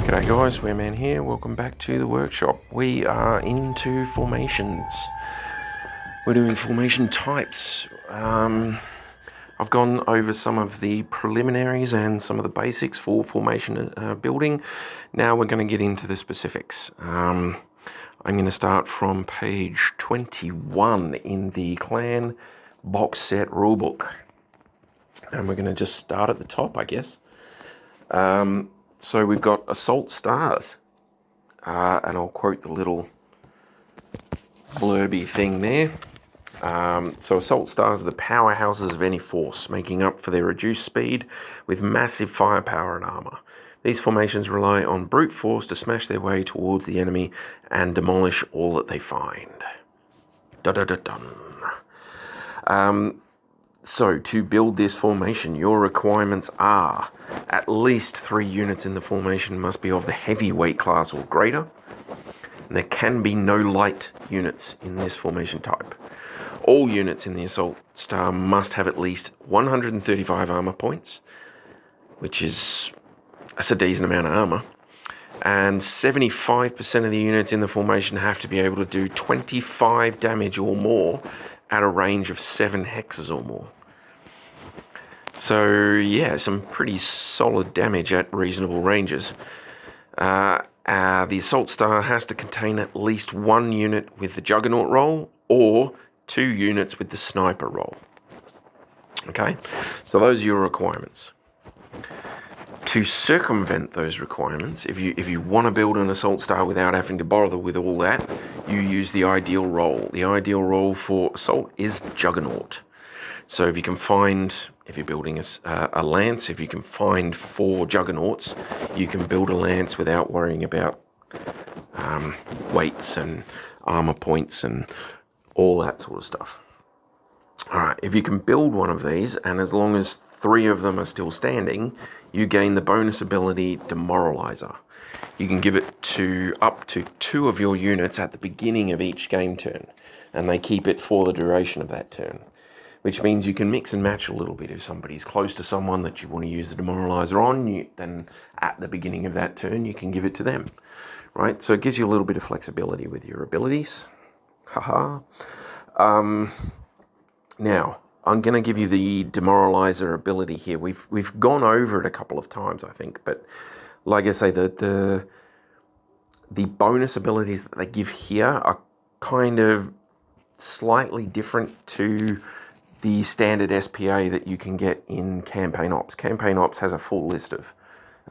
G'day guys, Wereman here. Welcome back to the workshop. We are into formations. We're doing formation types. I've gone over some of the preliminaries and some of the basics for formation building. Now we're going to get into the specifics. I'm going to start from page 21 in the clan box set rulebook. And we're going to just start at the top, I guess. So we've got assault stars, and I'll quote the little blurby thing there. So assault stars are the powerhouses of any force, making up for their reduced speed with massive firepower and armor. These formations rely on brute force to smash their way towards the enemy and demolish all that they find. So to build this formation, your requirements are at least 3 units in the formation must be of the heavyweight class or greater. And there can be no light units in this formation type. All units in the assault star must have at least 135 armor points, that's a decent amount of armor. And 75% of the units in the formation have to be able to do 25 damage or more at a range of 7 hexes or more. So yeah, some pretty solid damage at reasonable ranges. The assault star has to contain at least 1 unit with the juggernaut roll or 2 units with the sniper roll. Okay, so those are your requirements. To circumvent those requirements, if you want to build an assault star without having to bother with all that, you use the ideal roll. The ideal roll for assault is juggernaut. So if you're building a lance, if you can find 4 juggernauts, you can build a lance without worrying about weights and armor points and all that sort of stuff. All right, if you can build one of these, and as long as 3 of them are still standing, you gain the bonus ability Demoralizer. You can give it to up to 2 of your units at the beginning of each game turn, and they keep it for the duration of that turn, which means you can mix and match a little bit. If somebody's close to someone that you want to use the Demoralizer on, then at the beginning of that turn, you can give it to them, right? So it gives you a little bit of flexibility with your abilities. Haha. Now, I'm going to give you the Demoralizer ability here. We've gone over it a couple of times, I think, but like I say, the bonus abilities that they give here are kind of slightly different to the standard SPA that you can get in Campaign Ops. Campaign Ops has a full list of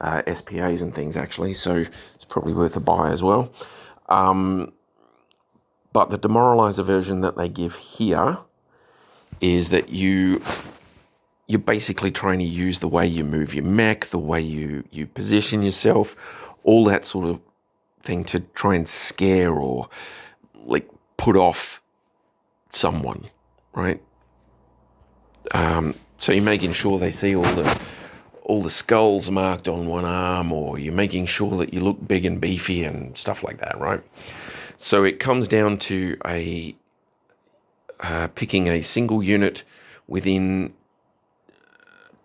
SPAs and things, actually, so it's probably worth a buy as well. But the Demoralizer version that they give here is that you're basically trying to use the way you move your mech, the way you position yourself, all that sort of thing to try and scare or like put off someone, right? So you're making sure they see all the skulls marked on one arm, or you're making sure that you look big and beefy and stuff like that, right? So it comes down to picking a single unit within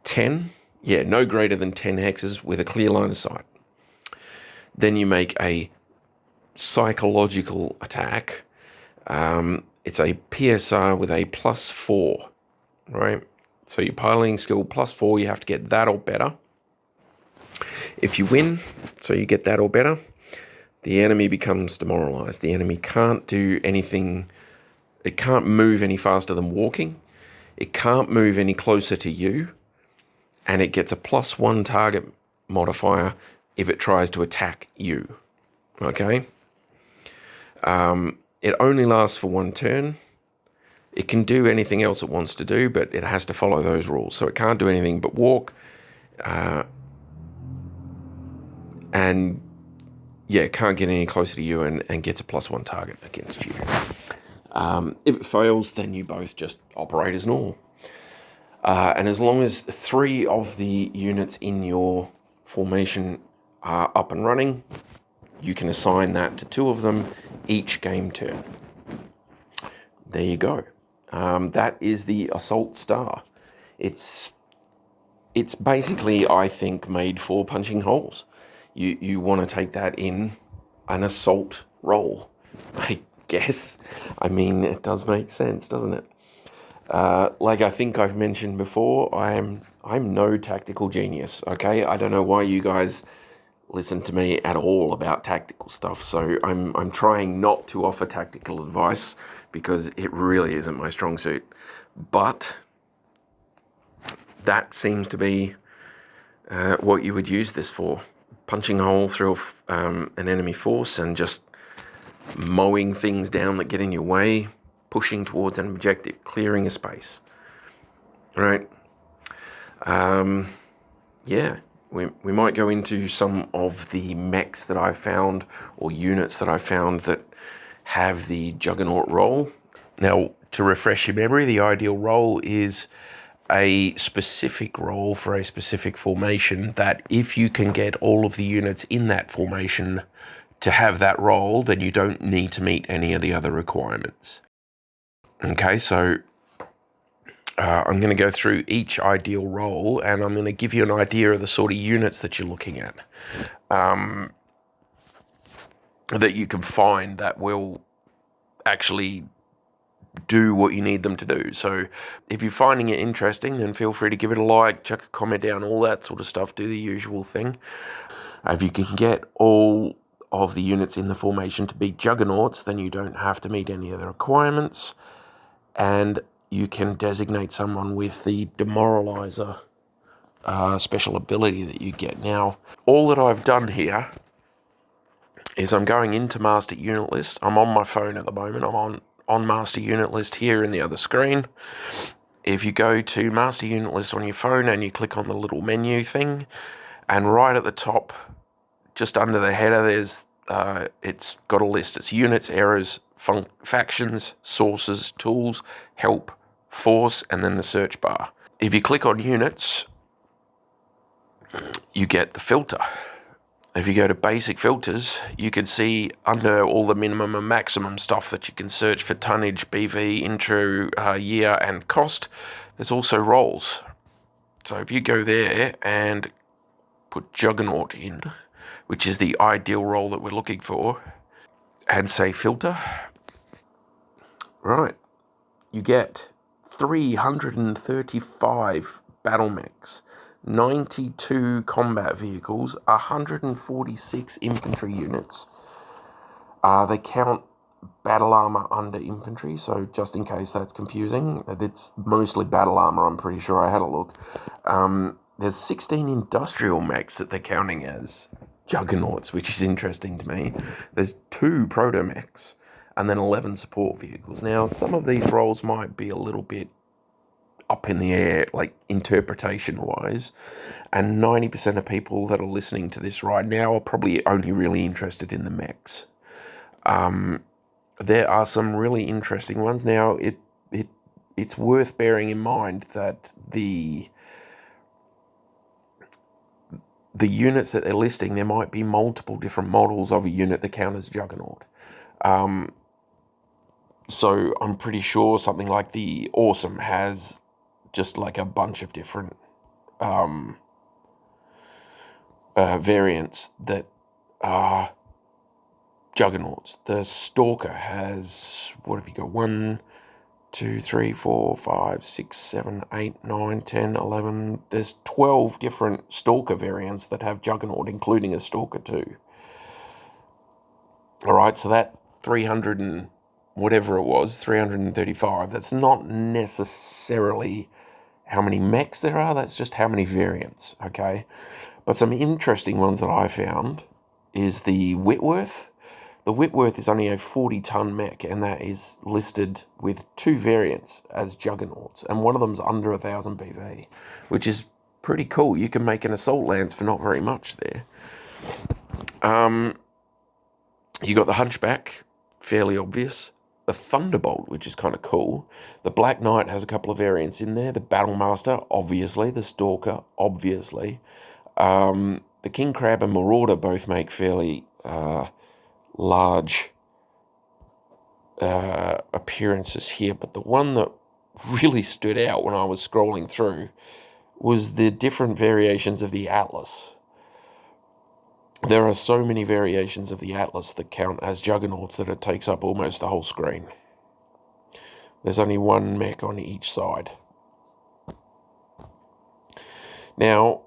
10, no greater than 10 hexes with a clear line of sight. Then you make a psychological attack. It's a PSR with a +4, right? So your piloting skill +4, you have to get that or better. If you win, so you get that or better, the enemy becomes demoralized. The enemy can't do anything. It can't move any faster than walking. It can't move any closer to you. And it gets a +1 target modifier if it tries to attack you. Okay? It only lasts for 1 turn. It can do anything else it wants to do, but it has to follow those rules. So it can't do anything but walk. It can't get any closer to you and gets a +1 target against you. If it fails, then you both just operate as normal. And as long as 3 of the units in your formation are up and running, you can assign that to 2 of them each game turn. There you go. That is the Assault Star. It's basically, I think, made for punching holes. you want to take that in an assault role, I guess. I mean, it does make sense, doesn't it? Like I think I've mentioned before, I'm no tactical genius. Okay, I don't know why you guys listen to me at all about tactical stuff. So I'm trying not to offer tactical advice because it really isn't my strong suit. But that seems to be what you would use this for. Punching a hole through an enemy force and just mowing things down that get in your way, pushing towards an objective, clearing a space. Right? Yeah, we might go into some of the mechs that I've found or units that I've found that have the Juggernaut role. Now, to refresh your memory, the ideal role is a specific role for a specific formation that if you can get all of the units in that formation to have that role, then you don't need to meet any of the other requirements. Okay, so I'm going to go through each ideal role and I'm going to give you an idea of the sort of units that you're looking at, that you can find that will actually do what you need them to do. So if you're finding it interesting, then feel free to give it a like, chuck a comment down, all that sort of stuff, do the usual thing. If you can get all of the units in the formation to be juggernauts, then you don't have to meet any of the requirements, and you can designate someone with the demoralizer special ability that you get. Now, all that I've done here is I'm going into Master Unit List. I'm on my phone at the moment. I'm on Master Unit List here in the other screen. If you go to Master Unit List on your phone and you click on the little menu thing, and right at the top, just under the header, there's it's got a list. It's units, errors, factions, sources, tools, help, force, and then the search bar. If you click on units, you get the filter. If you go to basic filters, you can see under all the minimum and maximum stuff that you can search for tonnage, BV, intro, year, and cost. There's also roles. So if you go there and put Juggernaut in, which is the ideal role that we're looking for, and say filter, right, you get 335 battle mechs, 92 combat vehicles, 146 infantry units. They count battle armor under infantry, so just in case that's confusing, it's mostly battle armor, I'm pretty sure. I had a look. There's 16 industrial mechs that they're counting as juggernauts, which is interesting to me. There's 2 proto mechs, and then 11 support vehicles. Now, some of these roles might be a little bit up in the air, like interpretation-wise, and 90% of people that are listening to this right now are probably only really interested in the mechs. There are some really interesting ones. Now, it's worth bearing in mind that the units that they're listing, there might be multiple different models of a unit that count as Juggernaut. So I'm pretty sure something like the Awesome has just like a bunch of different variants that are Juggernauts. The Stalker has, what have you got? 1, 2, 3, 4, 5, 6, 7, 8, 9, 10, 11. There's 12 different Stalker variants that have Juggernaut, including a Stalker too. All right, so that 300 and whatever it was, 335, that's not necessarily how many mechs there are, that's just how many variants, okay? But some interesting ones that I found is the Whitworth. The Whitworth is only a 40-ton mech, and that is listed with 2 variants as Juggernauts, and one of them's under 1,000 BV, which is pretty cool. You can make an assault lance for not very much there. You got the Hunchback, fairly obvious. The Thunderbolt, which is kind of cool. The Black Knight has a couple of variants in there. The Battlemaster, obviously. The Stalker, obviously. The King Crab and Marauder both make fairly large appearances here, but the one that really stood out when I was scrolling through was the different variations of the Atlas. There are so many variations of the Atlas that count as juggernauts that it takes up almost the whole screen. There's only one mech on each side. Now,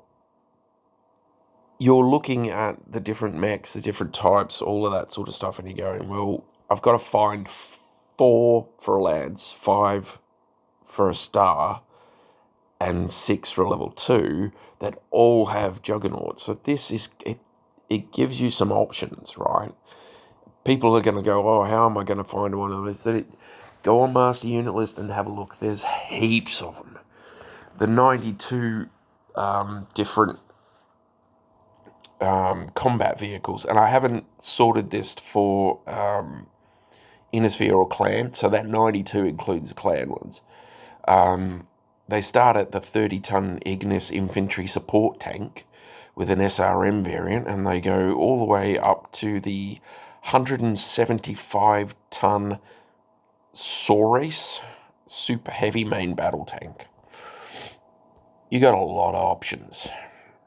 you're looking at the different mechs, the different types, all of that sort of stuff, and you're going, well, I've got to find 4 for a Lance, 5 for a Star, and 6 for a level 2 that all have juggernauts. So this is, it gives you some options, right? People are going to go, oh, how am I going to find one of these? Go on Master Unit List and have a look. There's heaps of them. The 92 different combat vehicles, and I haven't sorted this for Innisphere or Clan, so that 92 includes the Clan ones. They start at the 30-ton Ignis infantry support tank with an SRM variant, and they go all the way up to the 175-ton Saurace super heavy main battle tank. You got a lot of options,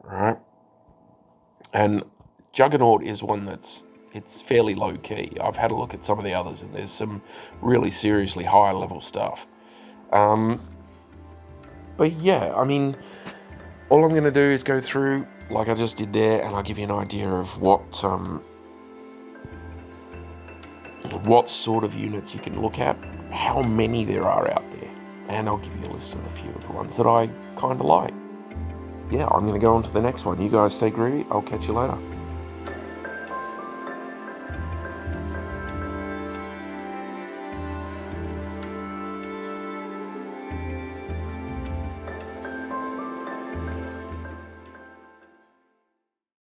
right? And Juggernaut is one it's fairly low key. I've had a look at some of the others, and there's some really seriously higher level stuff. But yeah, I mean, all I'm going to do is go through like I just did there, and I'll give you an idea of what sort of units you can look at, how many there are out there, and I'll give you a list of a few of the ones that I kind of like. Yeah, I'm going to go on to the next one. You guys stay groovy. I'll catch you later.